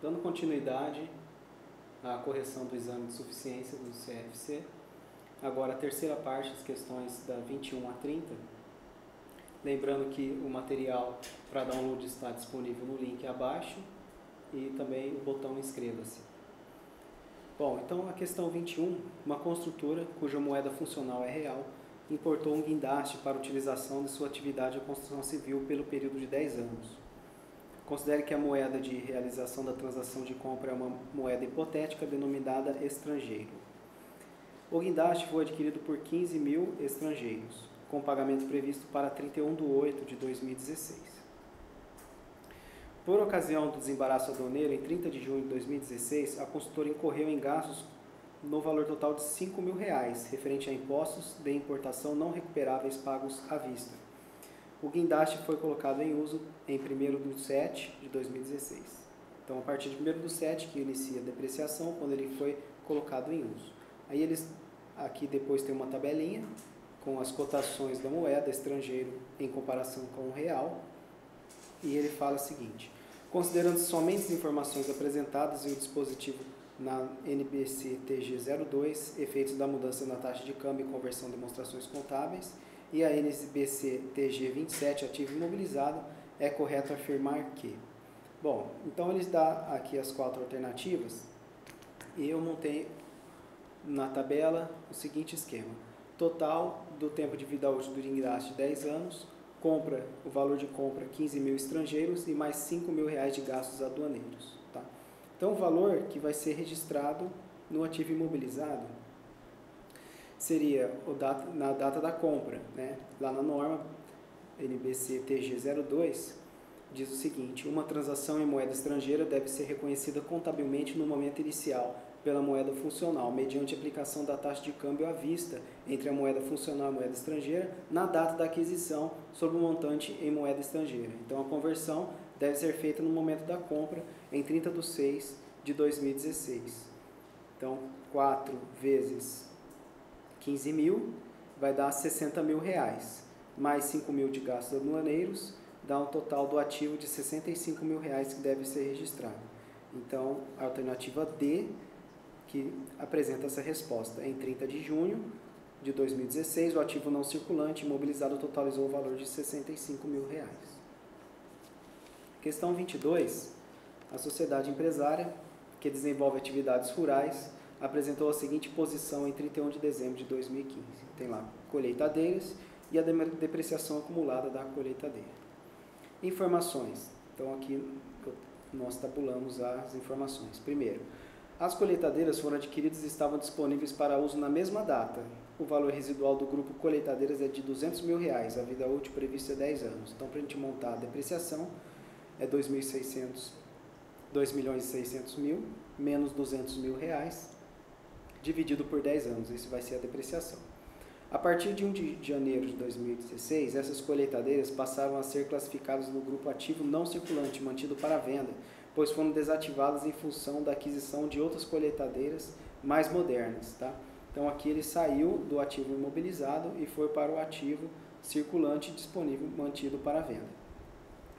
dando continuidade à correção do exame de suficiência do CFC, agora a terceira parte, as questões da 21 a 30, lembrando que o material para download está disponível no link abaixo e também o botão inscreva-se. Bom, então a questão 21, uma construtora cuja moeda funcional é real, importou um guindaste para utilização de sua atividade de construção civil pelo período de 10 anos. Considere que a moeda de realização da transação de compra é uma moeda hipotética denominada estrangeiro. O guindaste foi adquirido por 15 mil estrangeiros, com pagamento previsto para 31 de 8 de 2016. Por ocasião do desembaraço aduaneiro, em 30 de junho de 2016, a consultora incorreu em gastos no valor total de R$ 5 mil, referente a impostos de importação não recuperáveis pagos à vista. O guindaste foi colocado em uso em 1º de 7 de 2016. Então, a partir de 1º de 7, que inicia a depreciação, quando ele foi colocado em uso. Aí eles, aqui depois tem uma tabelinha com as cotações da moeda estrangeiro em comparação com o real. E ele fala o seguinte: considerando somente as informações apresentadas e o dispositivo na NBC TG02, efeitos da mudança na taxa de câmbio e conversão de demonstrações contábeis, e a NBC TG27, ativo imobilizado, é correto afirmar que... Bom, então eles dão aqui as 4 alternativas e eu montei na tabela o seguinte esquema: total do tempo de vida útil do guindaste de 10 anos, compra, o valor de compra 15 mil estrangeiros e mais 5 mil reais de gastos aduaneiros. Tá? Então o valor que vai ser registrado no ativo imobilizado seria na data da compra, né? Lá na norma NBC TG02 diz o seguinte: uma transação em moeda estrangeira deve ser reconhecida contabilmente no momento inicial pela moeda funcional, mediante aplicação da taxa de câmbio à vista entre a moeda funcional e a moeda estrangeira, na data da aquisição, sobre o montante em moeda estrangeira. Então, a conversão deve ser feita no momento da compra, em 30 de 6 de 2016. Então, 4 vezes 15 mil vai dar 60 mil reais, mais 5 mil de gastos aduaneiros, dá um total do ativo de 65 mil reais que deve ser registrado. Então, a alternativa D, que apresenta essa resposta. Em 30 de junho de 2016, o ativo não circulante imobilizado totalizou o valor de 65 mil reais. Questão 22. A sociedade empresária, que desenvolve atividades rurais, apresentou a seguinte posição em 31 de dezembro de 2015. Tem lá colheitadeiras e a depreciação acumulada da colheitadeira. Informações. Então, aqui nós tabulamos as informações. Primeiro, as colheitadeiras foram adquiridas e estavam disponíveis para uso na mesma data. O valor residual do grupo colheitadeiras é de 200 mil reais, a vida útil prevista é 10 anos. Então, para a gente montar a depreciação, é 2 milhões e 600 mil, menos 200 mil reais, dividido por 10 anos. Isso vai ser a depreciação. A partir de 1 de janeiro de 2016, essas colheitadeiras passaram a ser classificadas no grupo ativo não circulante, mantido para venda, pois foram desativadas em função da aquisição de outras colheitadeiras mais modernas. Tá? Então aqui ele saiu do ativo imobilizado e foi para o ativo circulante disponível, mantido para venda.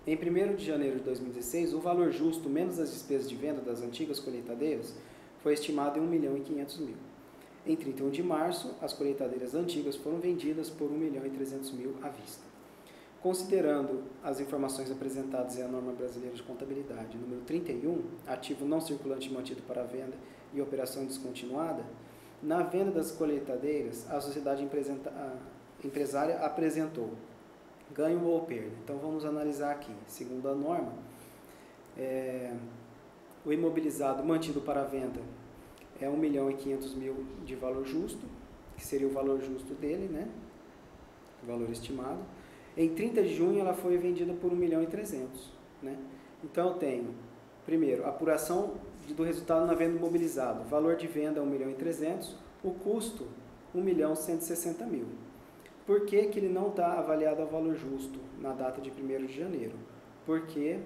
Em 1º de janeiro de 2016, o valor justo menos as despesas de venda das antigas colheitadeiras foi estimado em 1 milhão e 500 mil. Em 31 de março, as colheitadeiras antigas foram vendidas por 1 milhão e 300 mil à vista. Considerando as informações apresentadas em a norma brasileira de contabilidade número 31, ativo não circulante mantido para venda e operação descontinuada, na venda das colheitadeiras, a sociedade empresária apresentou ganho ou perda. Então, vamos analisar aqui. Segundo a norma, o imobilizado mantido para venda é 1 milhão e 500 mil de valor justo, que seria o valor justo dele, né? O valor estimado. Em 30 de junho, ela foi vendida por 1 milhão e 300, né? Então, eu tenho, primeiro, apuração do resultado na venda imobilizada. Valor de venda 1 milhão e 300, o custo 1 milhão e 160 mil. Por que que ele não está avaliado a valor justo na data de 1º de janeiro? Porque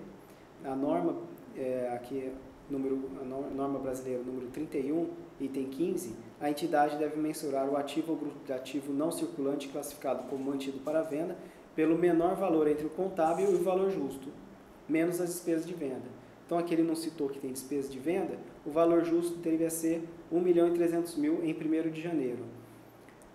a norma, a norma brasileira número 31, item 15, a entidade deve mensurar o ativo ou grupo de ativo não circulante classificado como mantido para venda pelo menor valor entre o contábil e o valor justo, menos as despesas de venda. Então, aqui ele não citou que tem despesa de venda, o valor justo deveria ser 1.300.000 em 1º de janeiro.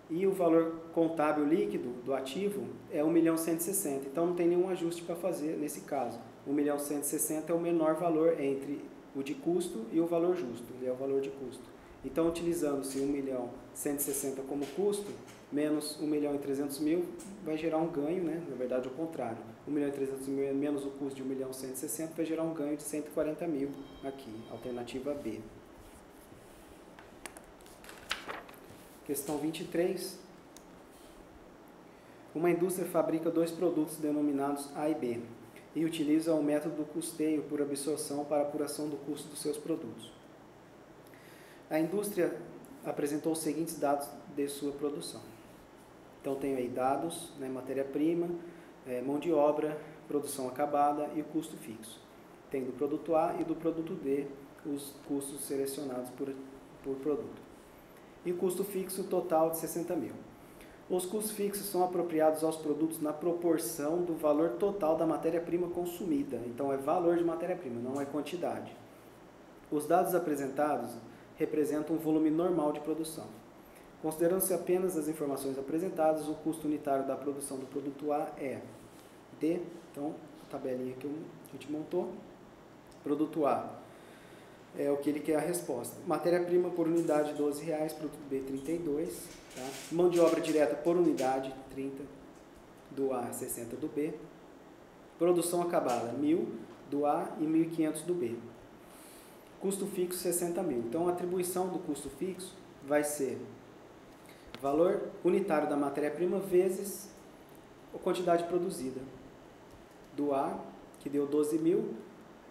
E o valor contábil líquido do ativo é 1.160.000. Então, não tem nenhum ajuste para fazer nesse caso. 1.160.000 é o menor valor entre o de custo e o valor justo, ele é o valor de custo. Então, utilizando-se 1.160.000 como custo, menos 1.300.000, vai gerar um ganho, né? Na verdade, ao contrário. 1.300.000 menos o custo de 1.160.000 vai gerar um ganho de 140.000 aqui, alternativa B. Questão 23. Uma indústria fabrica 2 produtos denominados A e B e utiliza o método do custeio por absorção para apuração do custo dos seus produtos. A indústria apresentou os seguintes dados de sua produção. Então, tenho aí dados, né, matéria-prima, mão de obra, produção acabada e o custo fixo. Tem do produto A e do produto D os custos selecionados por produto. E o custo fixo total de 60.000. Os custos fixos são apropriados aos produtos na proporção do valor total da matéria-prima consumida. Então, é valor de matéria-prima, não é quantidade. Os dados apresentados representam um volume normal de produção. Considerando-se apenas as informações apresentadas, o custo unitário da produção do produto A é D. Então, a tabelinha que a gente montou. Produto A é o que ele quer a resposta. Matéria-prima por unidade, R$12, produto B, 32. Tá? Mão de obra direta por unidade, 30 do A, 60 do B. Produção acabada, 1.000 do A e 1.500 do B. Custo fixo, 60.000. Então, a atribuição do custo fixo vai ser valor unitário da matéria-prima vezes a quantidade produzida. Do A, que deu 12.000,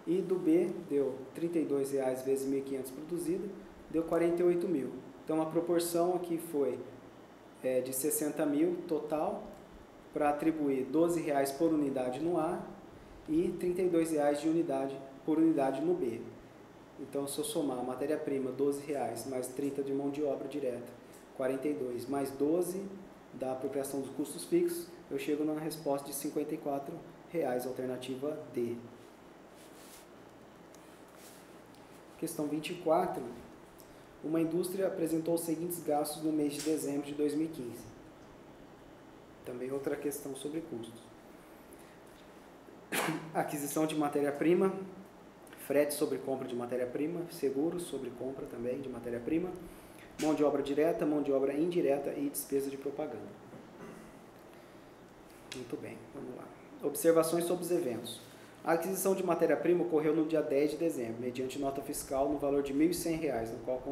e do B, deu R$32 vezes 1.500 produzido, deu 48.000. Então, a proporção aqui foi de 60.000 total, para atribuir R$12 por unidade no A e R$32 de unidade por unidade no B. Então, se eu somar a matéria-prima, R$12 mais 30 de mão de obra direta, 42 mais 12 da apropriação dos custos fixos, eu chego na resposta de R$54, alternativa D. Questão 24. Uma indústria apresentou os seguintes gastos no mês de dezembro de 2015. Também outra questão sobre custos. Aquisição de matéria-prima, frete sobre compra de matéria-prima, seguros sobre compra também de matéria-prima, mão de obra direta, mão de obra indireta e despesa de propaganda. Muito bem, vamos lá. Observações sobre os eventos. A aquisição de matéria-prima ocorreu no dia 10 de dezembro, mediante nota fiscal no valor de R$1.100, no qual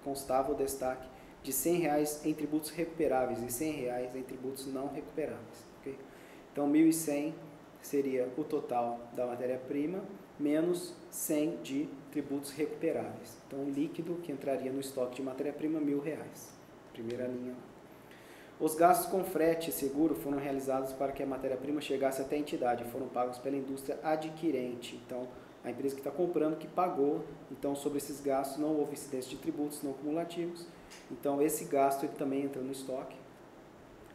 constava o destaque de R$100 em tributos recuperáveis e R$100 em tributos não recuperáveis. Okay? Então, 1.100 seria o total da matéria-prima, menos 100 de tributos recuperáveis. Então, o líquido que entraria no estoque de matéria-prima, R$1.000. Primeira linha. Os gastos com frete e seguro foram realizados para que a matéria-prima chegasse até a entidade e foram pagos pela indústria adquirente. Então, a empresa que está comprando que pagou. Então, sobre esses gastos não houve incidência de tributos não cumulativos. Então, esse gasto ele também entra no estoque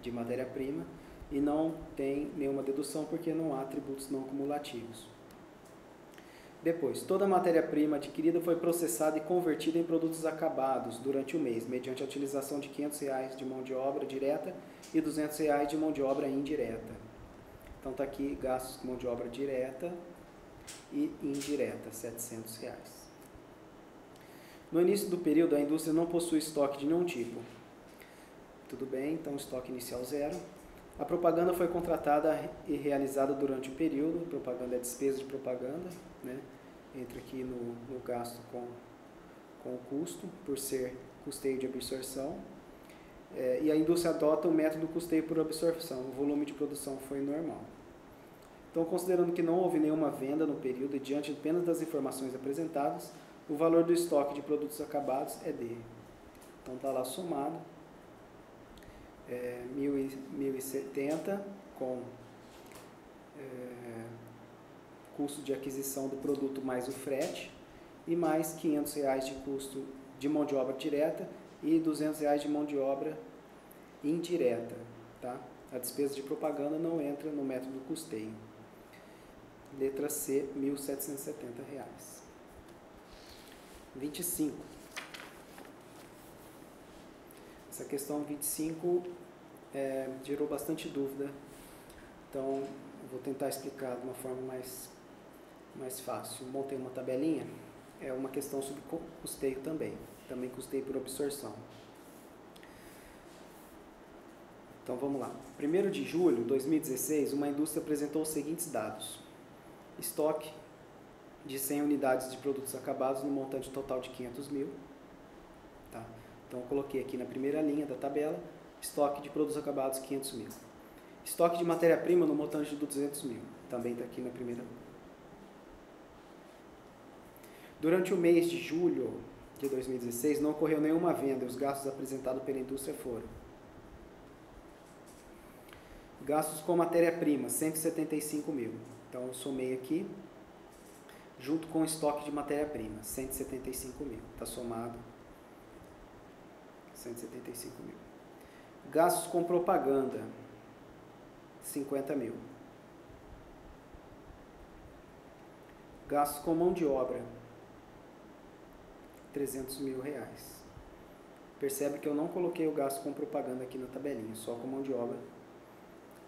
de matéria-prima e não tem nenhuma dedução porque não há tributos não cumulativos. Depois, toda a matéria-prima adquirida foi processada e convertida em produtos acabados durante o mês, mediante a utilização de R$500 de mão de obra direta e R$200 de mão de obra indireta. Então, está aqui gastos com mão de obra direta e indireta, R$700. No início do período, a indústria não possui estoque de nenhum tipo. Tudo bem, então estoque inicial 0. A propaganda foi contratada e realizada durante o período. Propaganda é despesa de propaganda, né? Entra aqui no gasto com o custo, por ser custeio de absorção. E a indústria adota o método custeio por absorção. O volume de produção foi normal. Então, considerando que não houve nenhuma venda no período e diante apenas das informações apresentadas, o valor do estoque de produtos acabados é D. Então, está lá somado. 1.070 com custo de aquisição do produto mais o frete e mais R$500 de custo de mão de obra direta e R$200 de mão de obra indireta. Tá? A despesa de propaganda não entra no método custeio. Letra C, R$ 1.770. 25. Essa questão 25 gerou bastante dúvida, então eu vou tentar explicar de uma forma mais fácil. Montei uma tabelinha, é uma questão sobre custeio também custeio por absorção. Então vamos lá. 1º de julho de 2016, uma indústria apresentou os seguintes dados: estoque de 100 unidades de produtos acabados no montante total de 500 mil. Tá? Então eu coloquei aqui na primeira linha da tabela, estoque de produtos acabados 500 mil. Estoque de matéria-prima no montante de 200 mil, também está aqui na primeira linha. Durante o mês de julho de 2016, não ocorreu nenhuma venda e os gastos apresentados pela indústria foram: gastos com matéria-prima, 175 mil. Então eu somei aqui, junto com o estoque de matéria-prima, 175 mil. Está somado 175 mil. Gastos com propaganda, 50 mil. Gastos com mão de obra, 300 mil reais. Percebe que eu não coloquei o gasto com propaganda aqui na tabelinha, só com mão de obra,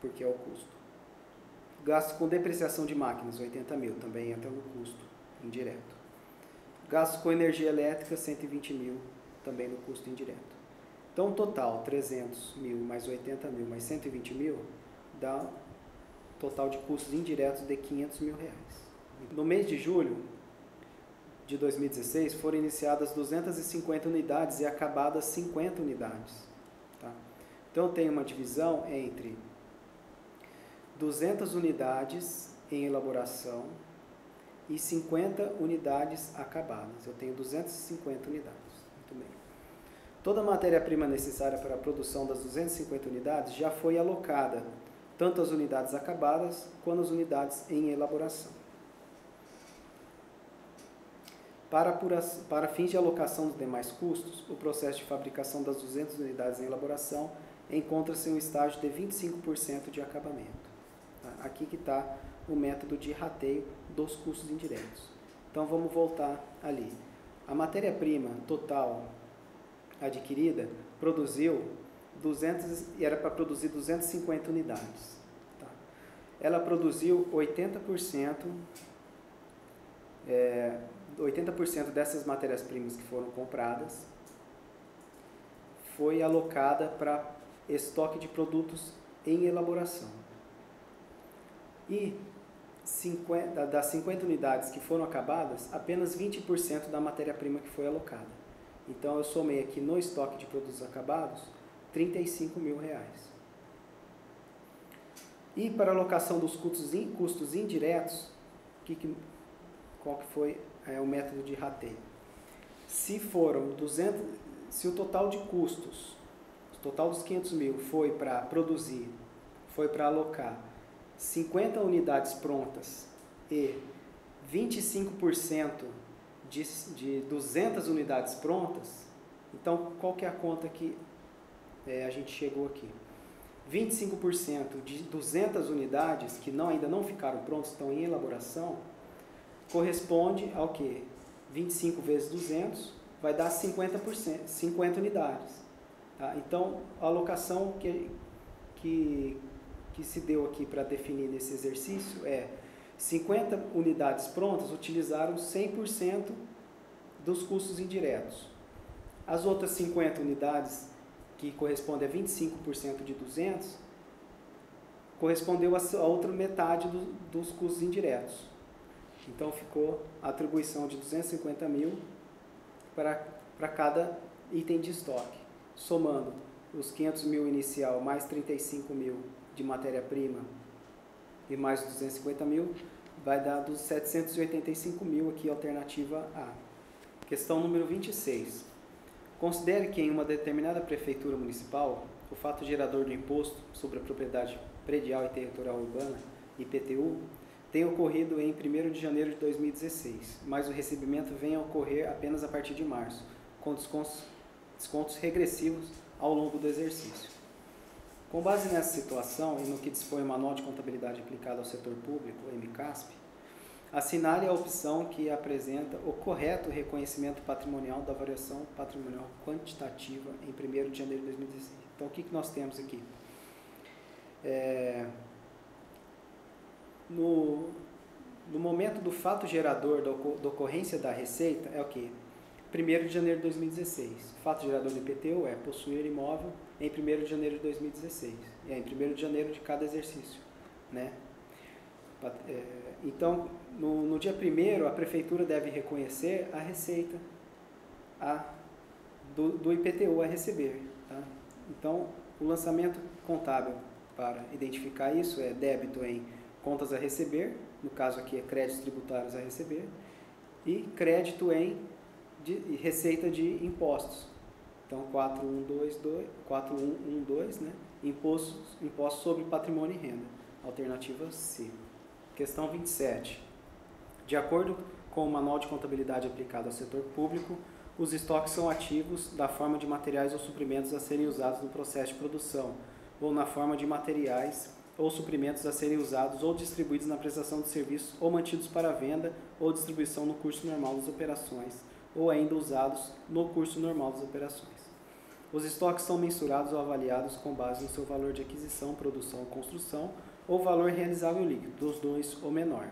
porque é o custo. Gasto com depreciação de máquinas, 80 mil, também entra no custo indireto. Gasto com energia elétrica, 120 mil, também no custo indireto. Então, total, 300 mil mais 80 mil mais 120 mil, dá total de custos indiretos de 500 mil reais. No mês de julho de 2016, foram iniciadas 250 unidades e acabadas 50 unidades. Tá? Então, eu tenho uma divisão entre 200 unidades em elaboração e 50 unidades acabadas. Eu tenho 250 unidades. Muito bem. Toda a matéria-prima necessária para a produção das 250 unidades já foi alocada, tanto as unidades acabadas quanto as unidades em elaboração. Para fins de alocação dos demais custos, o processo de fabricação das 200 unidades em elaboração encontra-se em um estágio de 25% de acabamento. Aqui que está o método de rateio dos custos indiretos. Então vamos voltar ali. A matéria-prima total adquirida produziu 200, e era para produzir 250 unidades. Tá? Ela produziu 80% dessas matérias-primas que foram compradas foi alocada para estoque de produtos em elaboração. E das 50 unidades que foram acabadas, apenas 20% da matéria-prima que foi alocada. Então, eu somei aqui no estoque de produtos acabados, 35 mil reais. E para a alocação dos custos indiretos, qual que foi o método de rateio? Se o total de custos, o total dos 500 mil foi para produzir, foi para alocar 50 unidades prontas e 25% de 200 unidades prontas, então qual que é a conta que a gente chegou aqui? 25% de 200 unidades que ainda não ficaram prontas, estão em elaboração, corresponde ao quê? 25 vezes 200 vai dar 50%, 50 unidades. Tá? Então, a alocação que se deu aqui para definir nesse exercício é 50 unidades prontas utilizaram 100% dos custos indiretos. As outras 50 unidades, que correspondem a 25% de 200, correspondeu a outra metade dos custos indiretos. Então, ficou a atribuição de 250 mil para cada item de estoque, somando os 500 mil inicial mais 35 mil de matéria-prima e mais 250 mil, vai dar dos 785 mil aqui, alternativa A. Questão número 26. Considere que em uma determinada prefeitura municipal, o fato gerador do Imposto sobre a Propriedade Predial e Territorial Urbana, IPTU, tenha ocorrido em 1º de janeiro de 2016, mas o recebimento venha a ocorrer apenas a partir de março, com descontos regressivos ao longo do exercício. Com base nessa situação e no que dispõe o Manual de Contabilidade Aplicada ao Setor Público, MCASP, Assinale a opção que apresenta o correto reconhecimento patrimonial da variação patrimonial quantitativa em 1º de janeiro de 2016. Então, o que nós temos aqui? No momento do fato gerador da ocorrência da receita, é o quê? 1º de janeiro de 2016. O fato gerador do IPTU é possuir imóvel em 1º de janeiro de 2016. E é em 1º de janeiro de cada exercício, né? Então, no dia 1º, a prefeitura deve reconhecer a receita do IPTU a receber. Tá? Então, o lançamento contábil para identificar isso é débito em contas a receber, no caso aqui é créditos tributários a receber, e crédito em receita de impostos. Então, 4112, né? Imposto sobre patrimônio e renda. Alternativa C. Questão 27. De acordo com o Manual de Contabilidade aplicado ao setor público, os estoques são ativos da forma de materiais ou suprimentos a serem usados no processo de produção, ou na forma de materiais ou suprimentos a serem usados ou distribuídos na prestação de serviços, ou mantidos para venda ou distribuição no curso normal das operações, ou ainda usados no curso normal das operações. Os estoques são mensurados ou avaliados com base no seu valor de aquisição, produção ou construção, ou valor realizável líquido, dos dois ou menor.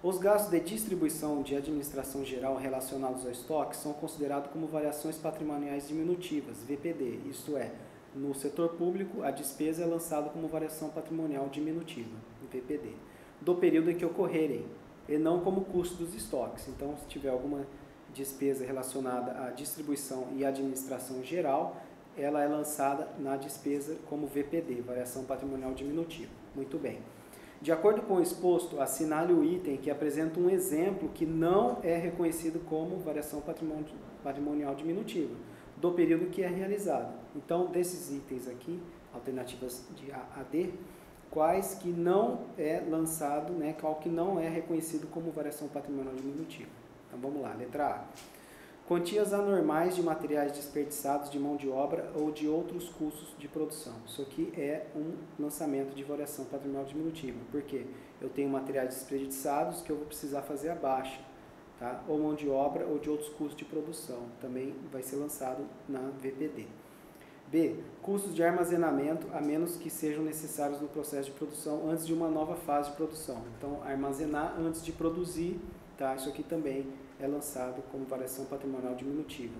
Os gastos de distribuição de administração geral relacionados ao estoque são considerados como variações patrimoniais diminutivas, VPD, isto é, no setor público, a despesa é lançada como variação patrimonial diminutiva, VPD, do período em que ocorrerem, e não como custo dos estoques. Então, se tiver alguma despesa relacionada à distribuição e administração geral, ela é lançada na despesa como VPD, variação patrimonial diminutiva. Muito bem. De acordo com o exposto, assinale o item que apresenta um exemplo que não é reconhecido como variação patrimonial diminutiva, do período que é realizado. Então, desses itens aqui, alternativas de A a D, quais que não é lançado, né, qual que não é reconhecido como variação patrimonial diminutiva. Então, vamos lá, letra A. Quantias anormais de materiais desperdiçados de mão de obra ou de outros custos de produção. Isso aqui é um lançamento de variação patrimonial diminutiva. Por quê? Eu tenho materiais desperdiçados que eu vou precisar fazer a baixa, tá? Ou mão de obra ou de outros custos de produção. Também vai ser lançado na VPD. B. Custos de armazenamento, a menos que sejam necessários no processo de produção antes de uma nova fase de produção. Então, armazenar antes de produzir, tá? Isso aqui também é lançado como variação patrimonial diminutiva.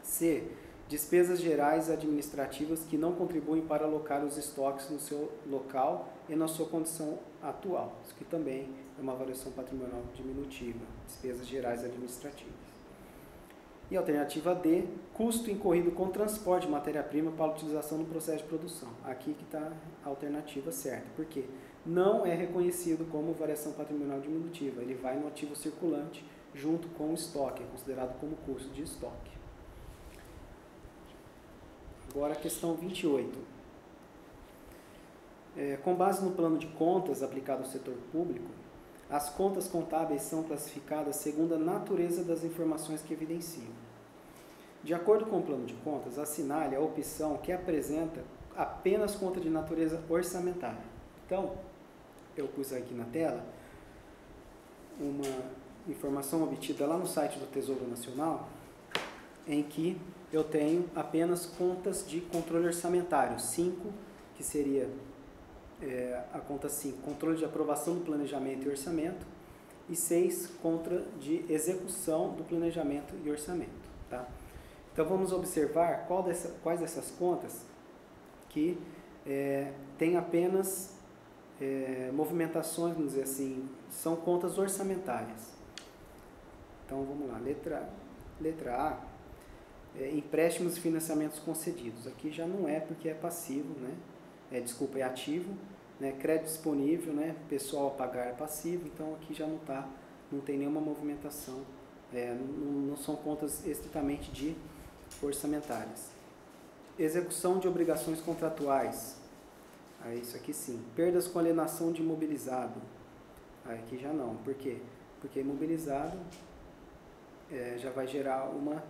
C. Despesas gerais administrativas que não contribuem para alocar os estoques no seu local e na sua condição atual. Isso aqui também é uma variação patrimonial diminutiva. Despesas gerais administrativas. E alternativa D. Custo incorrido com transporte de matéria-prima para utilização no processo de produção. Aqui que está a alternativa certa. Por quê? Não é reconhecido como variação patrimonial diminutiva. Ele vai no ativo circulante junto com o estoque, é considerado como custo de estoque. Agora a questão 28. Com base no plano de contas aplicado ao setor público, as contas contábeis são classificadas segundo a natureza das informações que evidenciam. De acordo com o plano de contas, assinale a opção que apresenta apenas conta de natureza orçamentária. Então, eu pus aqui na tela uma informação obtida lá no site do Tesouro Nacional, em que eu tenho apenas contas de controle orçamentário, 5, que seria a conta 5, controle de aprovação do planejamento e orçamento, e 6, conta de execução do planejamento e orçamento. Tá? Então, vamos observar quais dessas contas que tem apenas movimentações, vamos dizer assim, são contas orçamentárias. Então, vamos lá, letra A, empréstimos e financiamentos concedidos. Aqui já não é porque é passivo, né? É ativo, né? Crédito disponível, né? Pessoal a pagar é passivo, então aqui já não tem nenhuma movimentação, não são contas estritamente de orçamentárias. Execução de obrigações contratuais, aí isso aqui sim. Perdas com alienação de imobilizado, aí aqui já não. Por quê? Porque imobilizado já vai gerar uma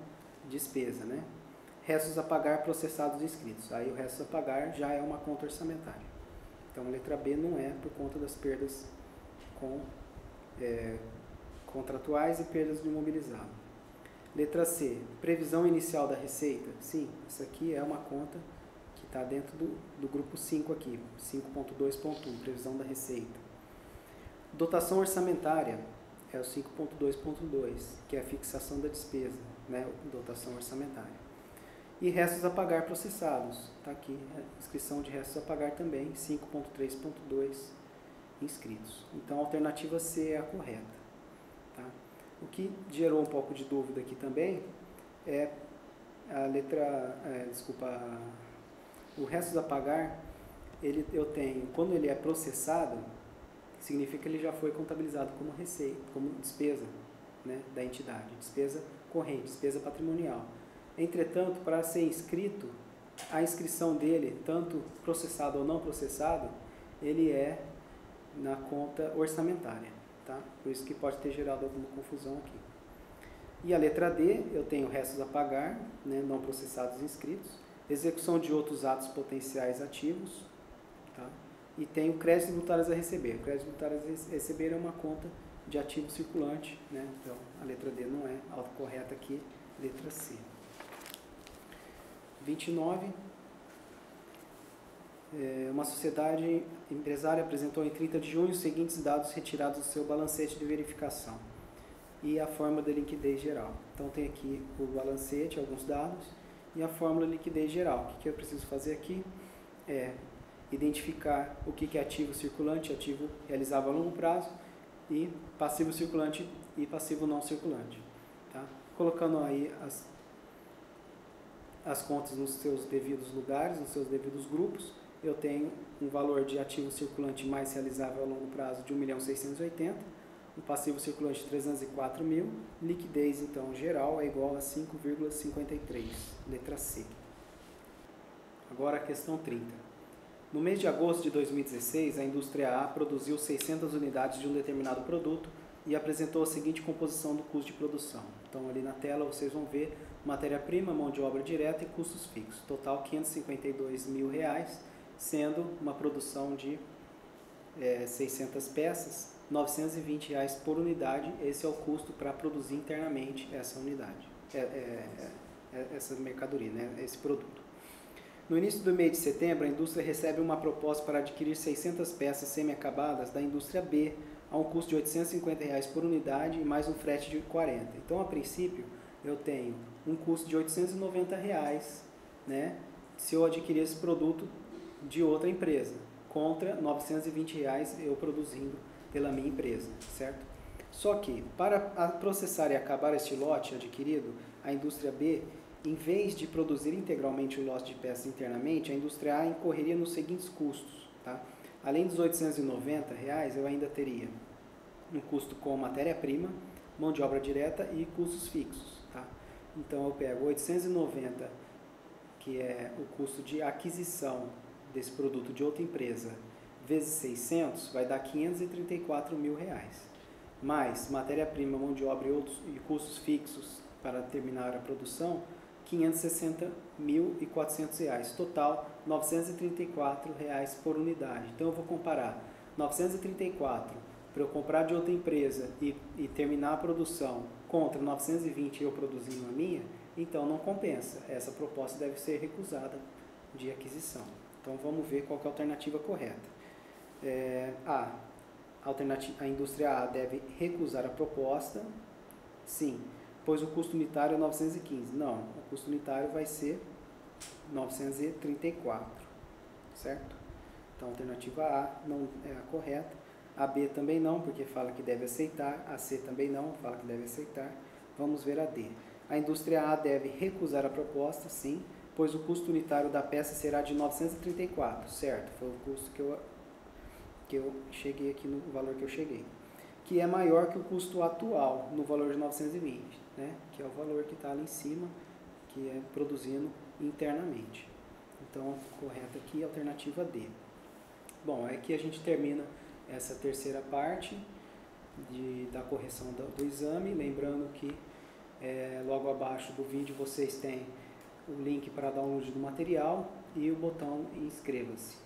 despesa, né? Restos a pagar processados e inscritos. Aí o resto a pagar já é uma conta orçamentária. Então a letra B não é por conta das perdas com contratuais e perdas do imobilizado. Letra C, previsão inicial da receita. Sim, isso aqui é uma conta que está dentro do grupo 5 aqui, 5.2.1, previsão da receita. Dotação orçamentária é o 5.2.2, que é a fixação da despesa, né? Dotação orçamentária. E restos a pagar processados, está aqui, a inscrição de restos a pagar também, 5.3.2 inscritos. Então a alternativa C é a correta. Tá? O que gerou um pouco de dúvida aqui também é a o restos a pagar, eu tenho, quando ele é processado, significa que ele já foi contabilizado como receita, como despesa, né, da entidade, despesa corrente, despesa patrimonial. Entretanto, para ser inscrito, a inscrição dele, tanto processado ou não processado, ele é na conta orçamentária, tá? Por isso que pode ter gerado alguma confusão aqui. E a letra D, eu tenho restos a pagar, né, não processados inscritos, execução de outros atos potenciais ativos, tá? E tenho créditos tributários a receber. Créditos tributários a receber é uma conta de ativo circulante, né? Então a letra D não é a correta aqui, letra C. 29. Uma sociedade empresária apresentou em 30 de junho os seguintes dados retirados do seu balancete de verificação e a fórmula de liquidez geral. Então tem aqui o balancete, alguns dados, e a fórmula de liquidez geral. O que eu preciso fazer aqui é identificar o que é ativo circulante, ativo realizável a longo prazo, e passivo circulante e passivo não circulante. Tá? Colocando aí as contas nos seus devidos lugares, nos seus devidos grupos, eu tenho um valor de ativo circulante mais realizável a longo prazo de 1.680.000, um passivo circulante de 304.000, liquidez então geral é igual a 5,53, letra C. Agora a questão 30. No mês de agosto de 2016, a indústria A produziu 600 unidades de um determinado produto e apresentou a seguinte composição do custo de produção. Então ali na tela vocês vão ver matéria-prima, mão de obra direta e custos fixos. Total R$ 552.000, sendo uma produção de 600 peças, R$ 920 por unidade. Esse é o custo para produzir internamente essa unidade, essa mercadoria, né, esse produto. No início do mês de setembro, a indústria recebe uma proposta para adquirir 600 peças semi-acabadas da indústria B a um custo de R$ 850 por unidade e mais um frete de 40. Então, a princípio, eu tenho um custo de R$ 890, né, se eu adquirir esse produto de outra empresa, contra R$ 920 eu produzindo pela minha empresa, certo? Só que, para processar e acabar este lote adquirido, a indústria B, em vez de produzir integralmente o lote de peças internamente, a indústria A incorreria nos seguintes custos, tá? Além dos R$ 890, eu ainda teria um custo com matéria-prima, mão de obra direta e custos fixos, tá? Então eu pego 890, que é o custo de aquisição desse produto de outra empresa, vezes 600, vai dar R$ 534.000. Mais matéria-prima, mão de obra e custos fixos para terminar a produção, R$ 560.400. Total, R$ 934 por unidade. Então eu vou comparar 934 para eu comprar de outra empresa e terminar a produção contra 920 eu produzindo a minha, então não compensa. Essa proposta deve ser recusada de aquisição. Então vamos ver qual que é a alternativa correta. A indústria A deve recusar a proposta, sim, pois o custo unitário é 915. Não, o custo unitário vai ser 934, certo? Então a alternativa A não é a correta. A B também não, porque fala que deve aceitar. A C também não, fala que deve aceitar. Vamos ver a D. A indústria A deve recusar a proposta, sim, pois o custo unitário da peça será de 934, certo? Foi o custo que eu cheguei aqui no valor que eu cheguei. Que é maior que o custo atual, no valor de 920, né? Que é o valor que está ali em cima, que é produzindo internamente. Então, correta aqui, alternativa D. Bom, aqui a gente termina essa terceira parte da correção do exame. Lembrando que logo abaixo do vídeo vocês têm o link para download do material e o botão inscreva-se.